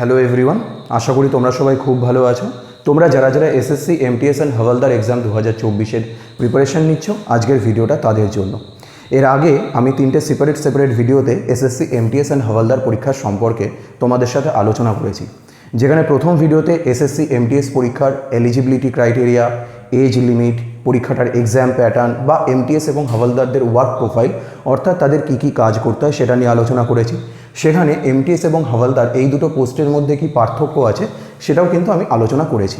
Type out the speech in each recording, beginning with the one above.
Hello everyone, আশা করি তোমরা সবাই খুব ভালো আছো। তোমরা যারা যারা SSC MTS and Havaldar exam 2024-এর প্রিপারেশান নিচ্ছ, আজকের ভিডিওটা তাদের জন্য। এর আগে আমি 3টে সেপারেট ভিডিওতে এসএসসি এমটিএস অ্যান্ড হাওলদার পরীক্ষার সম্পর্কে তোমাদের সাথে আলোচনা করেছি। যেখানে প্রথম ভিডিওতে এসএসসি এমটিএস পরীক্ষার এলিজিবিলিটি ক্রাইটেরিয়া, এজ লিমিট, পরীক্ষাটার এক্সাম প্যাটার্ন বা এমটিএস এবং হাওলদারদের ওয়ার্ক প্রোফাইল অর্থাৎ তাদের কী কী কাজ করতে হয় সেটা নিয়ে আলোচনা করেছি। সেখানে এমটিএস এবং হাওলদার এই দুটো পোস্টের মধ্যে কী পার্থক্য আছে সেটাও কিন্তু আমি আলোচনা করেছি।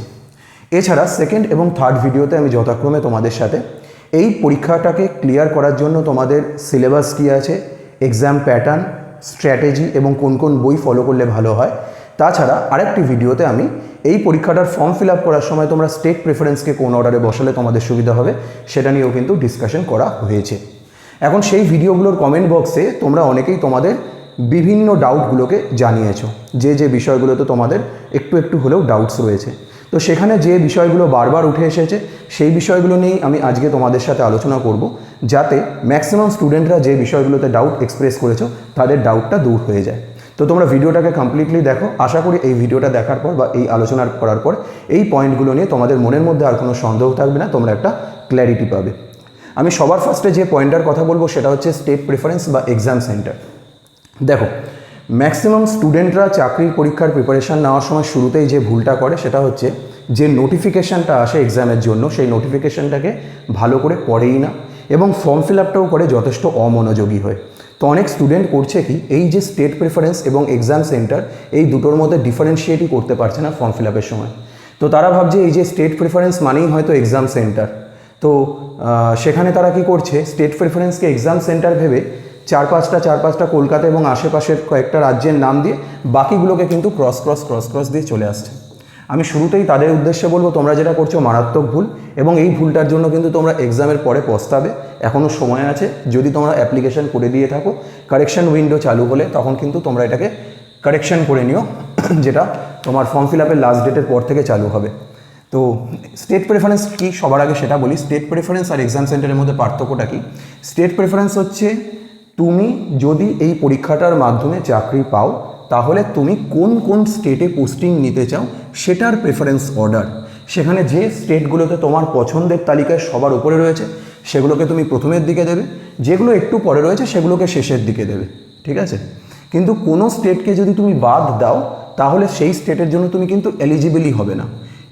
এছাড়া সেকেন্ড এবং থার্ড ভিডিওতে আমি যথাক্রমে তোমাদের সাথে এই পরীক্ষাটাকে ক্লিয়ার করার জন্য তোমাদের সিলেবাস কী আছে, এক্সাম প্যাটার্ন, স্ট্র্যাটেজি এবং কোন কোন বই ফলো করলে ভালো হয়, তাছাড়া আরেকটি ভিডিওতে আমি এই পরীক্ষাটার ফর্ম ফিল আপ করার সময় তোমরা স্টেট প্রেফারেন্সকে কোন অর্ডারে বসালে তোমাদের সুবিধা হবে সেটা নিয়েও কিন্তু ডিসকাশন করা হয়েছে। এখন সেই ভিডিওগুলোর কমেন্ট বক্সে তোমরা অনেকেই তোমাদের বিভিন্ন ডাউটগুলোকে জানিয়েছো, যে বিষয়গুলোতে তোমাদের একটু হলেও ডাউটস রয়েছে। তো সেখানে যে বিষয়গুলো বারবার উঠে এসেছে সেই বিষয়গুলো নিয়েই আমি আজকে তোমাদের সাথে আলোচনা করব, যাতে ম্যাক্সিমাম স্টুডেন্টরা যে বিষয়গুলোতে ডাউট এক্সপ্রেস করেছো তাদের ডাউটটা দূর হয়ে যায়। তো তোমরা ভিডিওটাকে কমপ্লিটলি দেখো। আশা করি এই ভিডিওটা দেখার পর বা এই আলোচনা করার পর এই পয়েন্টগুলো নিয়ে তোমাদের মনের মধ্যে আর কোনো সন্দেহ থাকবে না, তোমরা একটা ক্ল্যারিটি পাবে। আমি সবার ফার্স্টে যে পয়েন্টটার কথা বলবো সেটা হচ্ছে স্টেট প্রেফারেন্স বা এক্সাম সেন্টার। দেখো, ম্যাক্সিমাম স্টুডেন্টরা চাকরির পরীক্ষার প্রিপারেশান নেওয়ার সময় শুরুতেই যে ভুলটা করে সেটা হচ্ছে যে নোটিফিকেশানটা আসে এক্সামের জন্য সেই নোটিফিকেশানটাকে ভালো করে পড়েই না এবং ফর্ম ফিল আপটাও করে যথেষ্ট অমনোযোগী হয়। তো অনেক স্টুডেন্ট করছে কি, এই যে স্টেট প্রেফারেন্স এবং এক্সাম সেন্টার এই দুটোর মধ্যে ডিফারেন্সিয়েটই করতে পারছে না ফর্ম ফিল আপের সময়। তো তারা ভাবছে এই যে স্টেট প্রেফারেন্স মানেই হয়তো এক্সাম সেন্টার। তো সেখানে তারা কি করছে, স্টেট প্রেফারেন্সকে এক্সাম সেন্টার ভেবে চার পাঁচটা কলকাতা এবং আশেপাশের কয়েকটা রাজ্যের নাম দিয়ে বাকিগুলোকে কিন্তু ক্রস দিয়ে চলে আসছে। আমি শুরুতেই তাদের উদ্দেশ্যে বলবো, তোমরা যেটা করছো মারাত্মক ভুল এবং এই ভুলটার জন্য কিন্তু তোমরা এক্সামের পরে পস্তাবে। এখনও সময় আছে, যদি তোমরা অ্যাপ্লিকেশন করে দিয়ে থাকো, কারেকশন উইন্ডো চালু হলে তখন কিন্তু তোমরা এটাকে কারেকশন করে নিও, যেটা তোমার ফর্ম ফিল আপের লাস্ট ডেটের পর থেকে চালু হবে। তো স্টেট প্রেফারেন্স কি সবার আগে সেটা বলি। স্টেট প্রেফারেন্স আর এক্সাম সেন্টারের মধ্যে পার্থক্যটা কি? স্টেট প্রেফারেন্স হচ্ছে তুমি যদি এই পরীক্ষাটার মাধ্যমে চাকরি পাও তাহলে তুমি কোন কোন স্টেটে পোস্টিং নিতে চাও সেটার প্রেফারেন্স অর্ডার। সেখানে যে স্টেটগুলোতে তোমার পছন্দের তালিকায় সবার উপরে রয়েছে সেগুলোকে তুমি প্রথমের দিকে দেবে, যেগুলো একটু পরে রয়েছে সেগুলোকে শেষের দিকে দেবে, ঠিক আছে? কিন্তু কোনো স্টেটকে যদি তুমি বাদ দাও তাহলে সেই স্টেটের জন্য তুমি কিন্তু এলিজিবলই হবে না।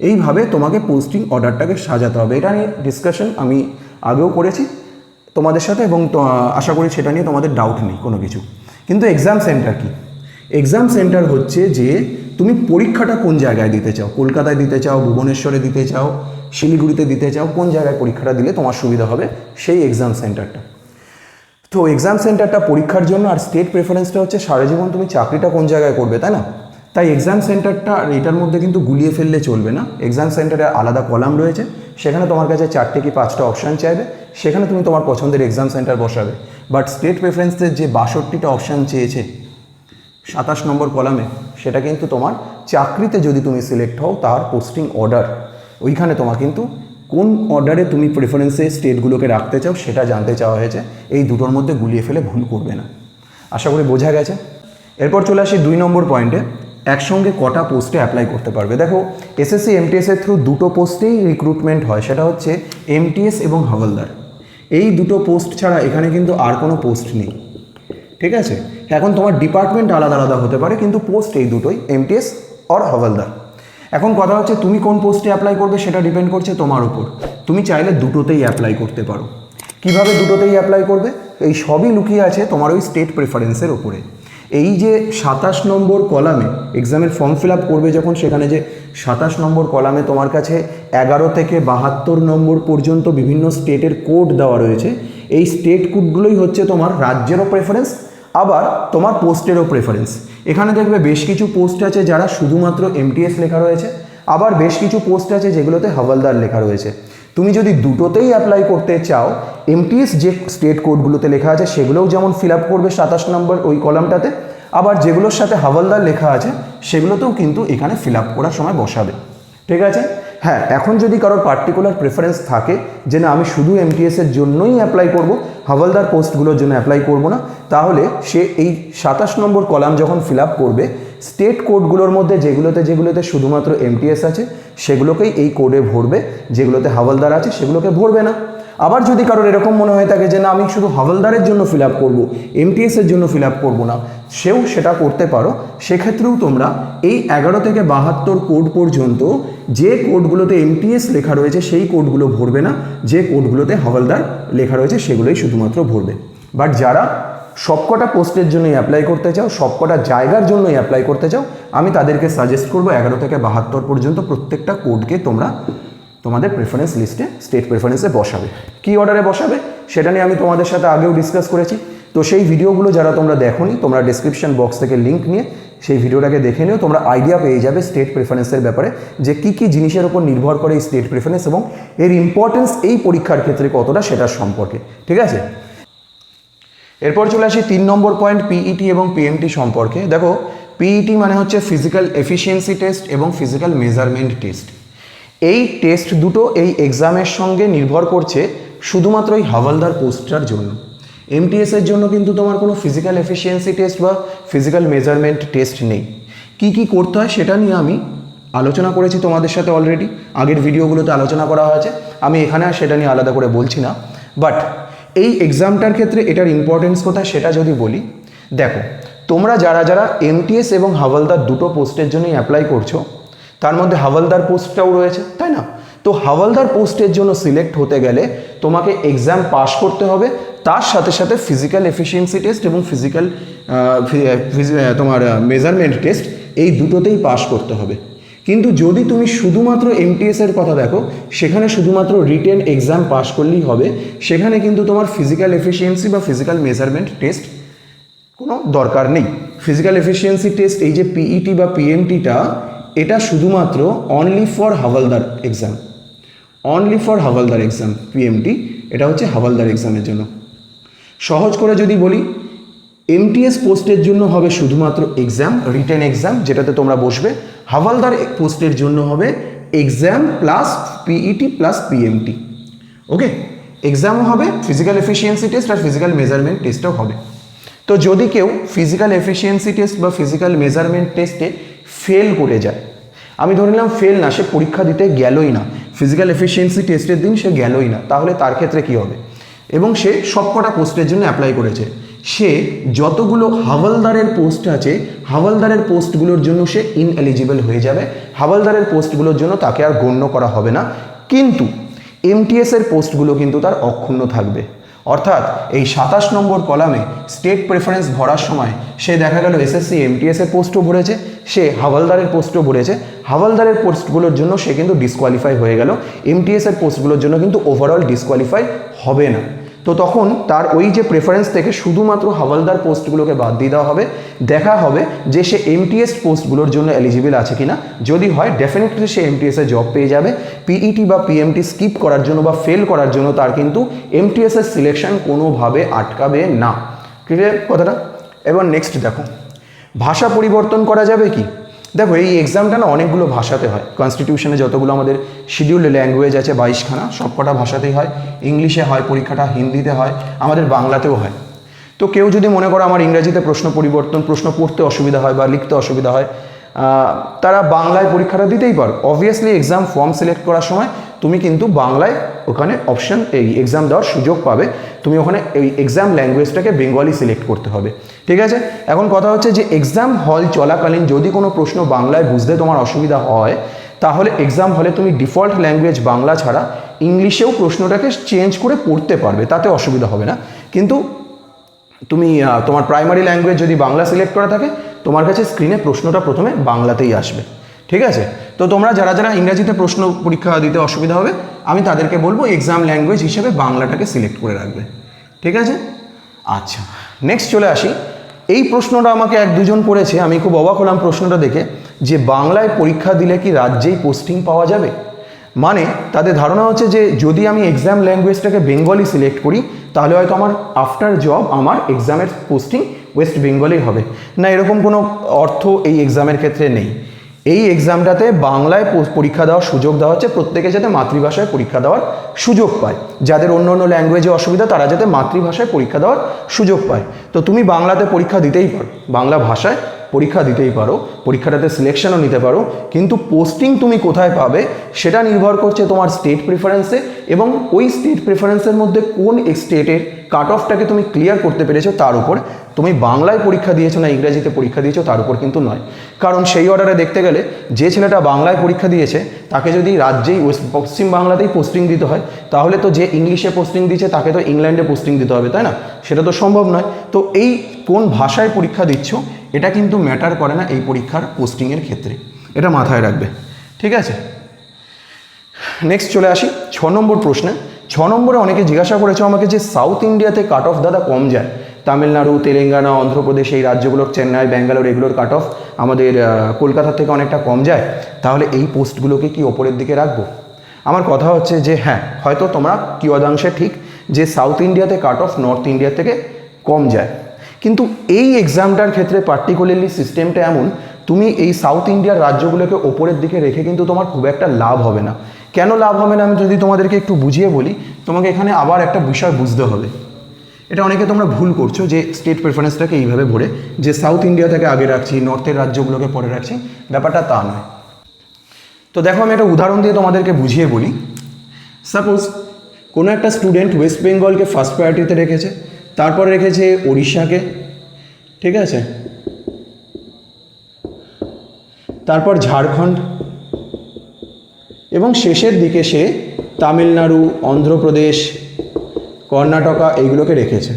এইভাবে তোমাকে পোস্টিং অর্ডারটাকে সাজাতে হবে। এটা নিয়ে ডিসকাশন আমি আগেও করেছি তোমাদের সাথে এবং আশা করি সেটা নিয়ে তোমাদের ডাউট নেই কোনো কিছু। কিন্তু এক্সাম সেন্টার কি? এক্সাম সেন্টার হচ্ছে যে তুমি পরীক্ষাটা কোন জায়গায় দিতে চাও, কলকাতায় দিতে চাও, ভুবনেশ্বরে দিতে চাও, শিলিগুড়িতে দিতে চাও, কোন জায়গায় পরীক্ষাটা দিলে তোমার সুবিধা হবে সেই এক্সাম সেন্টারটা। তো এক্সাম সেন্টারটা পরীক্ষার জন্য, আর স্টেট প্রেফারেন্সটা হচ্ছে সারা জীবন তুমি চাকরিটা কোন জায়গায় করবে, তাই না? তাই এক্সাম সেন্টারটা আর এটার মধ্যে কিন্তু গুলিয়ে ফেললে চলবে না। এক্সাম সেন্টারে আলাদা কলাম রয়েছে, সেখানে তোমার কাছে 4টে কি 5টা অপশান চাইবে, সেখানে তুমি তোমার পছন্দের এক্সাম সেন্টার বসাবে। বাট স্টেট প্রেফারেন্সের যে 62টা অপশান চেয়েছে 27 নম্বর কলামে, সেটা কিন্তু তোমার চাকরিতে যদি তুমি সিলেক্ট হও তার পোস্টিং অর্ডার, ওইখানে তোমার কিন্তু কোন অর্ডারে তুমি প্রেফারেন্সে স্টেটগুলোকে রাখতে চাও সেটা জানতে চাওয়া হয়েছে। এই দুটোর মধ্যে গুলিয়ে ফেলে ভুল করবে না, আশা করি বোঝা গেছে। এরপর চলে আসি 2 নম্বর পয়েন্টে, একসঙ্গে কটা পোস্টে অ্যাপ্লাই করতে পারবে। দেখো, এসএসসি এমটিএসের থ্রু দুটো পোস্টেই রিক্রুটমেন্ট হয়, সেটা হচ্ছে এমটিএস এবং হাওলদার। এই দুটো পোস্ট ছাড়া এখানে কিন্তু আর কোনো পোস্ট নেই, ঠিক আছে? এখন তোমার ডিপার্টমেন্ট আলাদা আলাদা হতে পারে কিন্তু পোস্ট এই দুটোই, এমটিএস আর হাওলদার। এখন কথা হচ্ছে তুমি কোন পোস্টে অ্যাপ্লাই করবে সেটা ডিপেন্ড করছে তোমার উপর। তুমি চাইলে দুটোতেই অ্যাপ্লাই করতে পারো। কিভাবে দুটোতেই অ্যাপ্লাই করবে? এই সবই লুকিয়ে আছে তোমার ওই স্টেট প্রেফারেন্সের ওপরে। এই যে 27 নম্বর কলামে এক্সামের ফর্ম ফিল আপ করবে যখন, সেখানে যে 27 নম্বর কলামে তোমার কাছে 11 থেকে 72 নম্বর পর্যন্ত বিভিন্ন স্টেটের কোড দেওয়া রয়েছে। এই স্টেট কোডগুলোই হচ্ছে তোমার রাজ্যেরও প্রেফারেন্স আবার তোমার পোস্টেরও প্রেফারেন্স। এখানে দেখবে বেশ কিছু পোস্ট আছে যারা শুধুমাত্র এমটিএস লেখা রয়েছে, আবার বেশ কিছু পোস্ট আছে যেগুলোতে হাওলদার লেখা রয়েছে। তুমি যদি দুটোতেই অ্যাপ্লাই করতে চাও, এমটিএস যে স্টেট কোডগুলোতে লেখা আছে সেগুলোও যেমন ফিল আপ করবে 27 নম্বর ওই কলামটাতে, আবার যেগুলোর সাথে হাওলদার লেখা আছে সেগুলোতেও কিন্তু এখানে ফিল আপ করার সময় বসাবে, ঠিক আছে? হ্যাঁ, এখন যদি কারোর পার্টিকুলার প্রেফারেন্স থাকে যে না আমি শুধু এমটিএসের জন্যই অ্যাপ্লাই করব, হাওলদার পোস্টগুলোর জন্য অ্যাপ্লাই করব না, তাহলে সে এই 27 নম্বর কলাম যখন ফিল আপ করবে, স্টেট কোডগুলোর মধ্যে যেগুলোতে শুধুমাত্র এমটিএস আছে সেগুলোকেই এই কোডে ভরবে, যেগুলোতে হাওলদার আছে সেগুলোকে ভরবে না। আবার যদি কারোর এরকম মনে হয়ে থাকে যে না আমি শুধু হাওলদারের জন্য ফিল আপ করবো, এমটিএসের জন্য ফিল আপ করবো না, সেও সেটা করতে পারো। সেক্ষেত্রেও তোমরা এই 11 থেকে 72 কোড পর্যন্ত যে কোডগুলোতে এমটিএস লেখা রয়েছে সেই কোডগুলো ভরবে না, যে কোডগুলোতে হাওলদার লেখা রয়েছে সেগুলোই শুধুমাত্র ভরবে। বাট যারা সবকটা পোস্টের জন্যই অ্যাপ্লাই করতে চাও, সবকটা জায়গার জন্যই অ্যাপ্লাই করতে চাও, আমি তাদেরকে সাজেস্ট করবো 11 থেকে 72 পর্যন্ত প্রত্যেকটা কোডকে তোমরা তোমাদের প্রেফারেন্স লিস্টে, স্টেট প্রেফারেন্সে বসাবে। কী অর্ডারে বসাবে সেটা নিয়ে আমি তোমাদের সাথে আগেও ডিসকাস করেছি। তো সেই ভিডিওগুলো যারা তোমরা দেখোনি, তোমরা ডিসক্রিপশন বক্স থেকে লিঙ্ক নিয়ে সেই ভিডিওটাকে দেখে নিও, তোমরা আইডিয়া পেয়ে যাবে স্টেট প্রেফারেন্সের ব্যাপারে, যে কী কী জিনিসের উপর নির্ভর করে এই স্টেট প্রেফারেন্স এবং এর ইম্পর্টেন্স এই পরীক্ষার ক্ষেত্রে কতটা সেটার সম্পর্কে। ঠিক আছে, এরপর চলে আসি 3 নম্বর পয়েন্ট, পিইটি এবং পিএমটি সম্পর্কে। দেখো, পিইটি মানে হচ্ছে ফিজিক্যাল এফিসিয়েন্সি টেস্ট এবং ফিজিক্যাল মেজারমেন্ট টেস্ট। এই টেস্ট দুটো এই এক্সামের সঙ্গে নির্ভর করছে শুধুমাত্র এই হাওলদার পোস্টটার জন্য। এমটিএসের জন্য কিন্তু তোমার কোনো ফিজিক্যাল এফিসিয়েন্সি টেস্ট বা ফিজিক্যাল মেজারমেন্ট টেস্ট নেই। কি কি করতে হয় সেটা নিয়ে আমি আলোচনা করেছি তোমাদের সাথে অলরেডি, আগের ভিডিওগুলোতে আলোচনা করা হয়েছে, আমি এখানে আর সেটা নিয়ে আলাদা করে বলছি না। বাট এই এক্সামটার ক্ষেত্রে এটার ইম্পর্টেন্স কোথায় সেটা যদি বলি, দেখো তোমরা যারা যারা এমটিএস এবং হাওলদার দুটো পোস্টের জন্যই অ্যাপ্লাই করছো, তার মধ্যে হাওলদার পোস্টটাও রয়েছে, তাই না? তো হাওলদার পোস্টের জন্য সিলেক্ট হতে গেলে তোমাকে এক্সাম পাস করতে হবে, তার সাথে সাথে ফিজিক্যাল এফিসিয়েন্সি টেস্ট এবং ফিজিক্যাল তোমার মেজারমেন্ট টেস্ট, এই দুটোতেই পাস করতে হবে। কিন্তু যদি তুমি শুধুমাত্র এমটিএসের কথা দেখো, সেখানে শুধুমাত্র রিটেন এক্সাম পাস করলেই হবে, সেখানে কিন্তু তোমার ফিজিক্যাল এফিসিয়েন্সি বা ফিজিক্যাল মেজারমেন্ট টেস্ট কোনো দরকার নেই। ফিজিক্যাল এফিসিয়েন্সি টেস্ট এই যে পিইটি বা পিএমটিটা, এটা শুধুমাত্র only for Havaldar exam, only for Havaldar exam. PMT এটা হচ্ছে হাওলদার এক্সামের জন্য। সহজ করে যদি বলি, এমটিএস পোস্টের জন্য হবে শুধুমাত্র এক্সাম, রিটেন এক্সাম যেটাতে তোমরা বসবে। হাওলদার পোস্টের জন্য হবে exam plus PET plus PMT. Okay, এক্সামও হবে, ফিজিক্যাল এফিসিয়েন্সি টেস্ট আর ফিজিক্যাল মেজারমেন্ট টেস্টও হবে। তো যদি কেউ ফিজিক্যাল এফিসিয়েন্সি টেস্ট বা ফিজিক্যাল মেজারমেন্ট টেস্টে ফেল করে যায়, আমি ধরে নিলাম ফেল না, সে পরীক্ষা দিতে গেলই না, ফিজিক্যাল এফিসিয়েন্সি টেস্টের দিন সে গেলই না, তাহলে তার ক্ষেত্রে কী হবে? এবং সে সবকটা পোস্টের জন্য অ্যাপ্লাই করেছে, সে যতগুলো হাওলদারের পোস্ট আছে, হাওলদারের পোস্টগুলোর জন্য সে ইনএলিজিবল হয়ে যাবে, হাওলদারের পোস্টগুলোর জন্য তাকে আর গণ্য করা হবে না। কিন্তু এমটিএসের পোস্টগুলো কিন্তু তার অক্ষুণ্ণ থাকবে। অর্থাৎ এই 27 নম্বর কলামে স্টেট প্রেফারেন্স ভরার সময় সে দেখা গেল এসএসসি এমটিএসের পোস্টও ভরেছে, সে হাওলদারের পোস্টও ভরেছে, হাওলদারের পোস্টগুলোর জন্য সে কিন্তু ডিসকোয়ালিফাই হয়ে গেল, এমটিএসের পোস্টগুলোর জন্য কিন্তু ওভারঅল ডিসকোয়ালিফাই হবে না। তো তখন তার ওই যে প্রেফারেন্স থেকে শুধুমাত্র হাওলদার পোস্টগুলোকে বাদ দিয়ে দেওয়া হবে, দেখা হবে যে সে এমটিএস পোস্টগুলোর জন্য এলিজিবল আছে কিনা। যদি হয়, ডেফিনেটলি সে এমটিএসে জব পেয়ে যাবে। পিইটি বা পিএমটি স্কিপ করার জন্য বা ফেল করার জন্য তার কিন্তু এমটিএসের সিলেকশন কোনোভাবে আটকাবে না। ক্লিয়ার কথাটা? এবার নেক্সট দেখো, ভাষা পরিবর্তন করা যাবে কি? দেখো, এই এক্সামটা না অনেকগুলো ভাষাতে হয়। কনস্টিটিউশনে যতগুলো আমাদের শিডিউল ল্যাঙ্গুয়েজ আছে 22খানা, সবকটা ভাষাতেই হয়। ইংলিশে হয় পরীক্ষাটা, হিন্দিতে হয়, আমাদের বাংলাতেও হয়। তো কেউ যদি মনে করো আমার ইংরাজিতে প্রশ্ন পড়তে অসুবিধা হয় বা লিখতে অসুবিধা হয়, তারা বাংলায় পরীক্ষাটা দিতেই পারো। অবভিয়াসলি এক্সাম ফর্ম সিলেক্ট করার সময় তুমি কিন্তু বাংলায় ওখানে অপশন, এই এক্সাম দেওয়ার সুযোগ পাবে। তুমি ওখানে এই এক্সাম ল্যাঙ্গুয়েজটাকে বেঙ্গলি সিলেক্ট করতে হবে। ঠিক আছে, এখন কথা হচ্ছে যে এক্সাম হল চলাকালীন যদি কোনো প্রশ্ন বাংলায় বুঝতে তোমার অসুবিধা হয়, তাহলে এক্সাম হলে তুমি ডিফল্ট ল্যাঙ্গুয়েজ বাংলা ছাড়া ইংলিশেও প্রশ্নটাকে চেঞ্জ করে পড়তে পারবে, তাতে অসুবিধা হবে না। কিন্তু তুমি তোমার প্রাইমারি ল্যাঙ্গুয়েজ যদি বাংলা সিলেক্ট করা থাকে, তোমার কাছে স্ক্রিনে প্রশ্নটা প্রথমে বাংলাতেই আসবে। ঠিক আছে, তো তোমরা যারা যারা ইংরাজিতে প্রশ্ন পরীক্ষা দিতে অসুবিধা হবে, আমি তাদেরকে বলবো এক্সাম ল্যাঙ্গুয়েজ হিসেবে বাংলাটাকে সিলেক্ট করে রাখবে। ঠিক আছে, আচ্ছা নেক্সট চলে আসি। এই প্রশ্নটা আমাকে 1-2 জন করেছে, আমি খুব অবাক হলাম প্রশ্নটা দেখে, যে বাংলায় পরীক্ষা দিলে কি রাজ্যেই পোস্টিং পাওয়া যাবে? মানে তাদের ধারণা হচ্ছে যে যদি আমি এক্সাম ল্যাঙ্গুয়েজটাকে বেঙ্গলি সিলেক্ট করি, তাহলে হয়তো আমার আফটার জব আমার এক্সামের পোস্টিং ওয়েস্ট বেঙ্গলেই হবে। না, এরকম কোনো অর্থ এই এক্সামের ক্ষেত্রে নেই। এই এক্সামটাতে বাংলায় পরীক্ষা দেওয়ার সুযোগ দেওয়া হচ্ছে, প্রত্যেকে যাতে মাতৃভাষায় পরীক্ষা দেওয়ার সুযোগ পায়। যাদের অন্য অন্য ল্যাঙ্গুয়েজে অসুবিধা তারা যাতে মাতৃভাষায় পরীক্ষা দেওয়ার সুযোগ পায়। তো তুমি বাংলাতে পরীক্ষা দিতেই পারো, বাংলা ভাষায় পরীক্ষা দিতেই পারো, পরীক্ষাটাতে সিলেকশনও নিতে পারো, কিন্তু পোস্টিং তুমি কোথায় পাবে সেটা নির্ভর করছে তোমার স্টেট প্রেফারেন্সে, এবং ওই স্টেট প্রেফারেন্সের মধ্যে কোন স্টেটের কাট অফটাকে তুমি ক্লিয়ার করতে পেরেছো তার উপর। তুমি বাংলায় পরীক্ষা দিয়েছো না ইংরেজিতে পরীক্ষা দিয়েছো তার উপর কিন্তু নয়। কারণ সেই অর্ডারে দেখতে গেলে যে ছেলেটা বাংলায় পরীক্ষা দিয়েছে তাকে যদি রাজ্যেই পশ্চিম বাংলাতেই পোস্টিং দিতে হয়, তাহলে তো যে ইংলিশে পোস্টিং দিচ্ছে তাকে তো ইংল্যান্ডে পোস্টিং দিতে হবে, তাই না? সেটা তো সম্ভব নয়। তো এই কোন ভাষায় পরীক্ষা দিচ্ছ এটা কিন্তু ম্যাটার করে না এই পরীক্ষার পোস্টিংয়ের ক্ষেত্রে, এটা মাথায় রাখবে, ঠিক আছে? নেক্সট চলে আসি 6 নম্বর প্রশ্নে। 6 নম্বরে অনেকে জিজ্ঞাসা করেছে আমাকে যে সাউথ ইন্ডিয়াতে কাট অফ দাদা কম যায়, তামিলনাড়ু, তেলেঙ্গানা, অন্ধ্রপ্রদেশ, এই রাজ্যগুলোর, চেন্নাই, ব্যাঙ্গালোর, এগুলোর কাট অফ আমাদের কলকাতার থেকে অনেকটা কম যায়, তাহলে এই পোস্টগুলোকে কি ওপরের দিকে রাখবো? আমার কথা হচ্ছে যে হ্যাঁ, হয়তো তোমরা কিয়দাংশে ঠিক যে সাউথ ইন্ডিয়াতে কাট অফ নর্থ ইন্ডিয়া থেকে কম যায়, কিন্তু এই এক্সামটার ক্ষেত্রে পার্টিকুলারলি সিস্টেমটা এমন, তুমি এই সাউথ ইন্ডিয়ার রাজ্যগুলোকে ওপরের দিকে রেখে কিন্তু তোমার খুব একটা লাভ হবে না। কেন লাভ হবে না আমি যদি তোমাদেরকে একটু বুঝিয়ে বলি, তোমাকে এখানে আবার একটা বিষয় বুঝতে হবে। এটা অনেকে তোমরা ভুল করছো যে স্টেট প্রেফারেন্সটাকে এইভাবে ভরে যে সাউথ ইন্ডিয়া থেকে আগে রাখছি, নর্থের রাজ্যগুলোকে পরে রাখছি, ব্যাপারটা তা নয়। তো দেখো আমি একটা উদাহরণ দিয়ে তোমাদেরকে বুঝিয়ে বলি। সাপোজ কোনো একটা স্টুডেন্ট ওয়েস্ট বেঙ্গলকে ফার্স্ট প্রায়োরিটিতে রেখেছে, তারপর রেখেছে উড়িষ্যাকে, ঠিক আছে, তারপর ঝাড়খণ্ড, এবং শেষের দিকে সে তামিলনাড়ু, অন্ধ্রপ্রদেশ, কর্ণাটকা এইগুলোকে রেখেছে।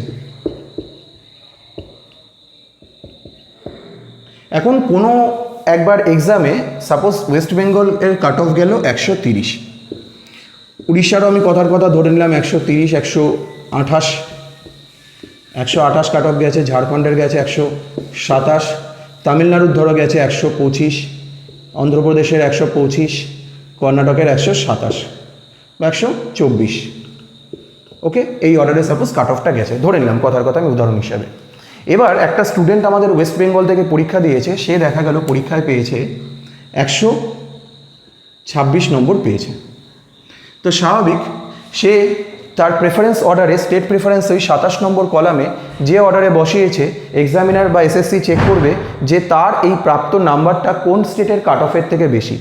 এখন কোনো একবার এক্সামে সাপোজ ওয়েস্ট বেঙ্গল এর কাট অফ গেল 130, উড়িষ্যারও আমি কথার কথা ধরে নিলাম 130, 128 কাট অফ গেছে, ঝাড়খণ্ডের গেছে 127, তামিলনাড়ুর ধরো গেছে 125, অন্ধ্রপ্রদেশের 125, কর্ণাটকের 127 বা 124। ওকে, এই অর্ডারে সাপোজ কাট অফটা গেছে, ধরে নিলাম কথার কথা আমি উদাহরণ হিসাবে। এবার একটা স্টুডেন্ট আমাদের ওয়েস্ট বেঙ্গল থেকে পরীক্ষা দিয়েছে, সে দেখা গেল পরীক্ষায় পেয়েছে 126 নম্বর পেয়েছে। তো স্বাভাবিক সে তার প্রেফারেন্স অর্ডারে, স্টেট প্রেফারেন্স ওই 27 নম্বর কলামে যে অর্ডারে বসিয়েছে, এক্সামিনার বা এসএসসি চেক করবে যে তার এই প্রাপ্ত নাম্বারটা কোন স্টেটের কাট অফের থেকে বেশি।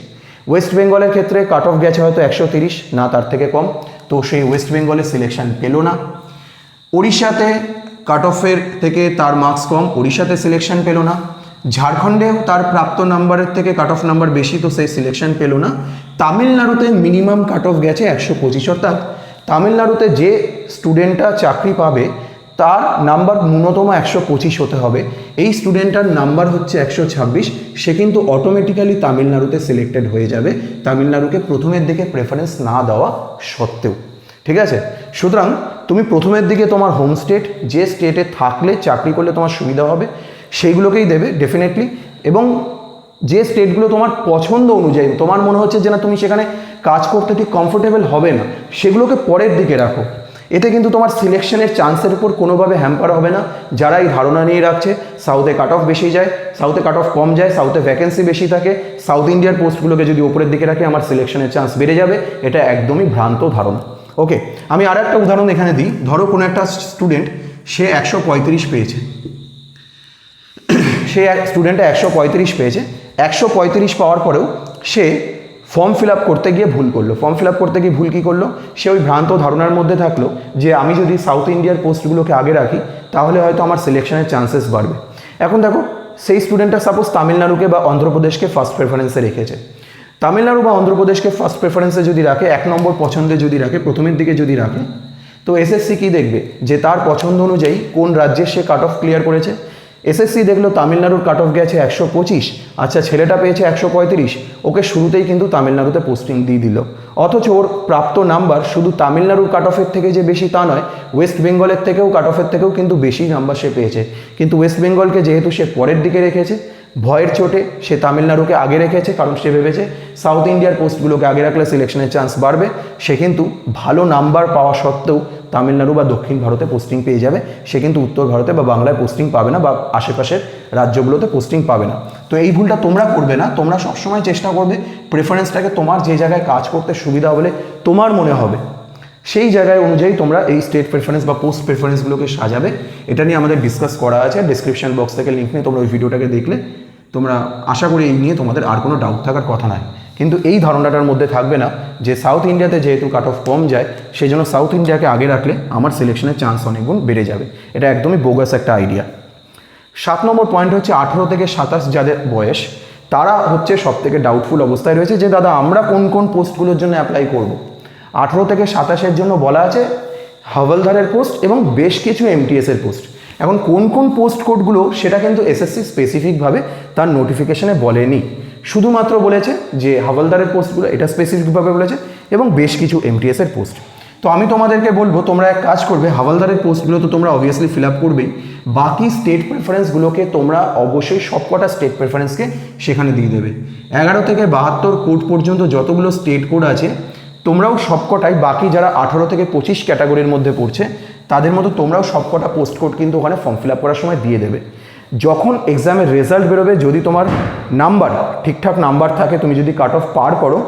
ওয়েস্ট বেঙ্গলের ক্ষেত্রে কাট অফ গেছে হয়তো 130, না তার থেকে কম, তো সেই ওয়েস্ট বেঙ্গলে সিলেকশন পেল না। উড়িষ্যাতে কাট অফের থেকে তার মার্কস কম, উড়িষ্যাতে সিলেকশন পেল না। ঝাড়খণ্ডেও তার প্রাপ্ত নাম্বারের থেকে কাট অফ নাম্বার বেশি, তো সেই সিলেকশন পেল না। তামিলনাড়ুতে মিনিমাম কাট অফ গেছে 125, অর্থাৎ তামিলনাড়ুতে যে স্টুডেন্টটা চাকরি পাবে তার নাম্বার ন্যূনতম 125 হতে হবে। এই স্টুডেন্টটার নাম্বার হচ্ছে 126, সে কিন্তু অটোমেটিক্যালি তামিলনাড়ুতে সিলেক্টেড হয়ে যাবে, তামিলনাড়ুকে প্রথমের দিকে প্রেফারেন্স না দেওয়া সত্ত্বেও, ঠিক আছে? সুতরাং তুমি প্রথমের দিকে তোমার হোম স্টেট, যে স্টেটে থাকলে চাকরি করলে তোমার সুবিধা হবে সেইগুলোকেই দেবে ডেফিনেটলি, এবং যে স্টেটগুলো তোমার পছন্দ অনুযায়ী তোমার মনে হচ্ছে যে না তুমি সেখানে কাজ করতে ঠিক কমফোর্টেবল হবে না, সেগুলোকে পরের দিকে রাখো। এতে কিন্তু তোমার সিলেকশনের চান্সের উপর কোনোভাবে হ্যাম্পার হবে না। যারা এই ধারণা নিয়ে রাখছে সাউথে কাট অফ বেশি যায়, সাউথে কাট অফ কম যায়, সাউথে ভ্যাকেন্সি বেশি থাকে, সাউথ ইন্ডিয়ার পোস্টগুলোকে যদি উপরের দিকে রাখে আমার সিলেকশনের চান্স বেড়ে যাবে, এটা একদমই ভ্রান্ত ধারণা। ওকে, আমি আর একটা উদাহরণ এখানে দিই। ধরো কোনো একটা স্টুডেন্ট সে 135 পেয়েছে, সে স্টুডেন্টটা 135 পেয়েছে, 135 পাওয়ার পরেও সে ফর্ম ফিল আপ করতে গিয়ে ভুল করলো। ফর্ম ফিল আপ করতে গিয়ে ভুল কী করলো? সে ওই ভ্রান্ত ধারণার মধ্যে থাকলো যে আমি যদি সাউথ ইন্ডিয়ার পোস্টগুলোকে আগে রাখি তাহলে হয়তো আমার সিলেকশনের চান্সেস বাড়বে। এখন দেখো সেই স্টুডেন্টটা সাপোজ তামিলনাড়ুকে বা অন্ধ্রপ্রদেশকে ফার্স্ট প্রেফারেন্সে রেখেছে। তামিলনাড়ু বা অন্ধ্রপ্রদেশকে ফার্স্ট প্রেফারেন্সে যদি রাখে, 1 নম্বর পছন্দে যদি রাখে, প্রথমের দিকে যদি রাখে, তো এসএসসি কী দেখবে যে তার পছন্দ অনুযায়ী কোন রাজ্যে সে কাট অফ ক্লিয়ার করেছে। এসএসসি দেখলো তামিলনাড়ুর কাট অফ গেছে 125, আচ্ছা ছেলেটা পেয়েছে 135, ওকে শুরুতেই কিন্তু তামিলনাড়ুতে পোস্টিং দিয়ে দিল। অথচ ওর প্রাপ্ত নাম্বার শুধু তামিলনাড়ুর কাট অফের থেকে যে বেশি তা নয়, ওয়েস্ট বেঙ্গলের থেকেও কাট অফের থেকেও কিন্তু বেশি নাম্বার সে পেয়েছে। কিন্তু ওয়েস্ট বেঙ্গলকে যেহেতু সে পরের দিকে রেখেছে, ভয়ের চোটে সে তামিলনাড়ুকে আগে রেখেছে, কারণ সে ভেবেছে সাউথ ইন্ডিয়ার পোস্টগুলোকে আগে রাখলে সিলেকশনের চান্স বাড়বে। সে কিন্তু ভালো নাম্বার পাওয়া সত্ত্বেও তামিলনাড়ু বা দক্ষিণ ভারতে পোস্টিং পেয়ে যাবে, সে কিন্তু উত্তর ভারতে বা বাংলায় পোস্টিং পাবে না বা আশেপাশের রাজ্যগুলোতে পোস্টিং পাবে না। তো এই ভুলটা তোমরা করবে না, তোমরা সবসময় চেষ্টা করবে প্রেফারেন্সটাকে তোমার যে জায়গায় কাজ করতে সুবিধা বলে তোমার মনে হবে সেই জায়গায় অনুযায়ী তোমরা এই স্টেট প্রেফারেন্স বা পোস্ট প্রেফারেন্সগুলোকে সাজাবে। এটা নিয়ে আমাদের ডিসকাস করা আছে, ডিসক্রিপশন বক্স থেকে লিঙ্ক নিয়ে তোমরা ওই ভিডিওটাকে দেখলে তোমরা আশা করি এই নিয়ে তোমাদের আর কোনো ডাউট থাকার কথা নয়। কিন্তু এই ধারণাটার মধ্যে থাকবে না যে সাউথ ইন্ডিয়াতে যেহেতু কাট অফ কম যায় সেই জন্য সাউথ ইন্ডিয়াকে আগে রাখলে আমার সিলেকশনের চান্স অনেক গুণ বেড়ে যাবে। এটা একদমই বোগাস একটা আইডিয়া। 7 নম্বর পয়েন্ট হচ্ছে 18 থেকে 27 যাদের বয়স তারা হচ্ছে সব থেকে ডাউটফুল অবস্থায় রয়েছে যে দাদা আমরা কোন কোন পোস্টগুলোর জন্য অ্যাপ্লাই করব। 18 থেকে 27-এর জন্য বলা আছে হাওলদারের পোস্ট এবং বেশ কিছু এমটিএসের পোস্ট। এখন কোন কোন পোস্ট কোডগুলো সেটা কিন্তু এসএসসি স্পেসিফিকভাবে তার নোটিফিকেশনে বলেনি, শুধুমাত্র বলেছে যে হাওলদারের পোস্টগুলো এটা স্পেসিফিকভাবে বলেছে এবং বেশ কিছু এমটিএসের পোস্ট। তো আমি তোমাদেরকে বলবো তোমরা এক কাজ করবে, হাওলদারের পোস্টগুলো তো তোমরা অবভিয়াসলি ফিল আপ করবেই, বাকি স্টেট প্রেফারেন্সগুলোকে তোমরা অবশ্যই সবকটা স্টেট প্রেফারেন্সকে সেখানে দিয়ে দেবে। 11 থেকে 72 কোড পর্যন্ত যতগুলো স্টেট কোড আছে তোমরাও সবকটাই, বাকি যারা 18 থেকে 25 ক্যাটাগরির মধ্যে পড়ছে তাদের মতো তোমরাও সবকটা পোস্ট কোড কিন্তু ওখানে ফর্ম ফিল আপ করার সময় দিয়ে দেবে। যখন এক্সামের রেজাল্ট বেরোবে যদি তোমার নাম্বার ঠিকঠাক নাম্বার থাকে, তুমি যদি কাট অফ পার করো,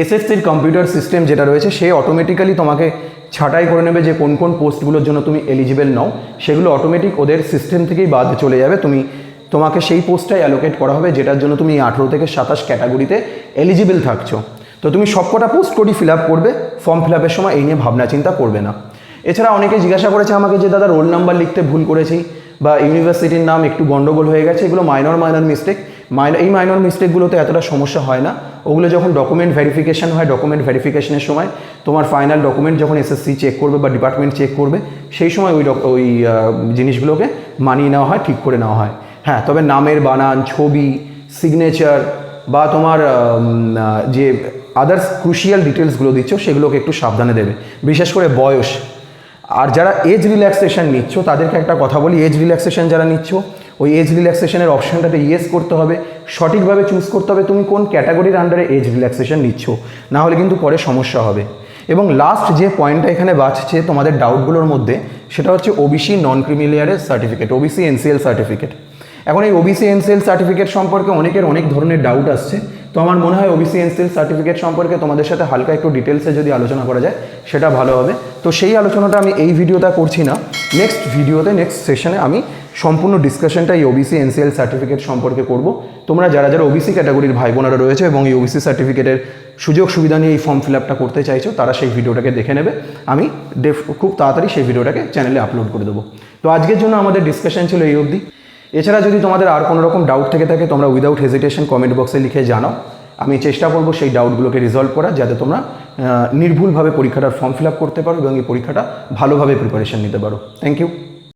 এসএসসির কম্পিউটার সিস্টেম যেটা রয়েছে সে অটোমেটিক্যালি তোমাকে ছাঁটাই করে নেবে যে কোন কোন পোস্টগুলোর জন্য তুমি এলিজিবল নও, সেগুলো অটোমেটিক ওদের সিস্টেম থেকেই বাদ চলে যাবে। তোমাকে সেই পোস্টটাই অ্যালোকেট করা হবে যেটার জন্য তুমি 18 থেকে 27 ক্যাটাগরিতে এলিজিবল থাকছো। তো তুমি সবকটা পোস্ট কোডই ফিল আপ করবে, ফর্ম ফিল আপের সময় এই নিয়ে ভাবনা চিন্তা করবে না। এছাড়া অনেকে জিজ্ঞাসা করেছে আমাকে যে দাদা রোল নাম্বার লিখতে ভুল করেছি বা ইউনিভার্সিটির নাম একটু গন্ডগোল হয়ে গেছে, এগুলো মাইনর মিস্টেক। এই মাইনর মিস্টেকগুলোতে এতটা সমস্যা হয় না, ওগুলো যখন ডকুমেন্ট ভেরিফিকেশন হয়, ডকুমেন্ট ভেরিফিকেশনের সময় তোমার ফাইনাল ডকুমেন্ট যখন এসএসসি চেক করবে বা ডিপার্টমেন্ট চেক করবে সেই সময় ওই জিনিসগুলোকে মানিয়ে নেওয়া হয়, ঠিক করে নেওয়া হয়। হ্যাঁ, তবে নামের বানান, ছবি, সিগনেচার বা তোমার যে আদার্স ক্রুশিয়াল ডিটেলসগুলো দিচ্ছ সেগুলোকে একটু সাবধানে দেবে, বিশেষ করে বয়স। আর যারা এজ রিল্যাক্সেশন নিচ্ছ তাদেরকে একটা কথা বলি, এজ রিল্যাক্সেশন যারা নিচ্ছ ওই এজ রিল্যাক্সেশনের অপশানটাতে ইয়েস করতে হবে, সঠিকভাবে চুজ করতে হবে তুমি কোন ক্যাটাগরির আন্ডারে এজ রিল্যাক্সেশন নিচ্ছ, না হলে কিন্তু পরে সমস্যা হবে। এবং লাস্ট যে পয়েন্টটা এখানে বাঁচছে তোমাদের ডাউটগুলোর মধ্যে সেটা হচ্ছে ওবিসি নন ক্রিমি লেয়ারের সার্টিফিকেট, ওবিসি এনসিএল সার্টিফিকেট। এখন এই ওবিসি এনসিএল সার্টিফিকেট সম্পর্কে অনেকের অনেক ধরনের ডাউট আসছে, তো আমার মনে হয় ওবিসি এনসিএল সার্টিফিকেট সম্পর্কে তোমাদের সাথে হালকা একটু ডিটেলসে যদি আলোচনা করা যায় সেটা ভালো হবে। তো সেই আলোচনাটা আমি এই ভিডিওটা করছি না, নেক্সট ভিডিওতে নেক্সট সেশনে আমি সম্পূর্ণ ডিসকাশনটা এই ওবিসি এনসিএল সার্টিফিকেট সম্পর্কে করব। তোমরা যারা যারা ওবিসি ক্যাটাগরির ভাই বোনেরা রয়েছে এবং এই ওবিসি সার্টিফিকেটের সুযোগ সুবিধা নিয়ে এই ফর্ম ফিল আপটা করতে চাইছো তারা সেই ভিডিওটাকে দেখে নেবে, আমি খুব তাড়াতাড়ি সেই ভিডিওটাকে চ্যানেলে আপলোড করে দেবো। তো আজকের জন্য আমাদের ডিসকাশন ছিল এই অবধি। এছাড়া যদি তোমাদের আর কোনো রকম ডাউট থেকে থাকে তোমরা উইদাউট হেজিটেশন কমেন্ট বক্সে লিখে জানাও, আমি চেষ্টা করবো সেই ডাউটগুলোকে রিজলভ করার, যাতে তোমরা নির্ভুলভাবে পরীক্ষাটার ফর্ম ফিল আপ করতে পারো এবং এই পরীক্ষাটা ভালোভাবে প্রিপারেশন নিতে পারো। Thank you.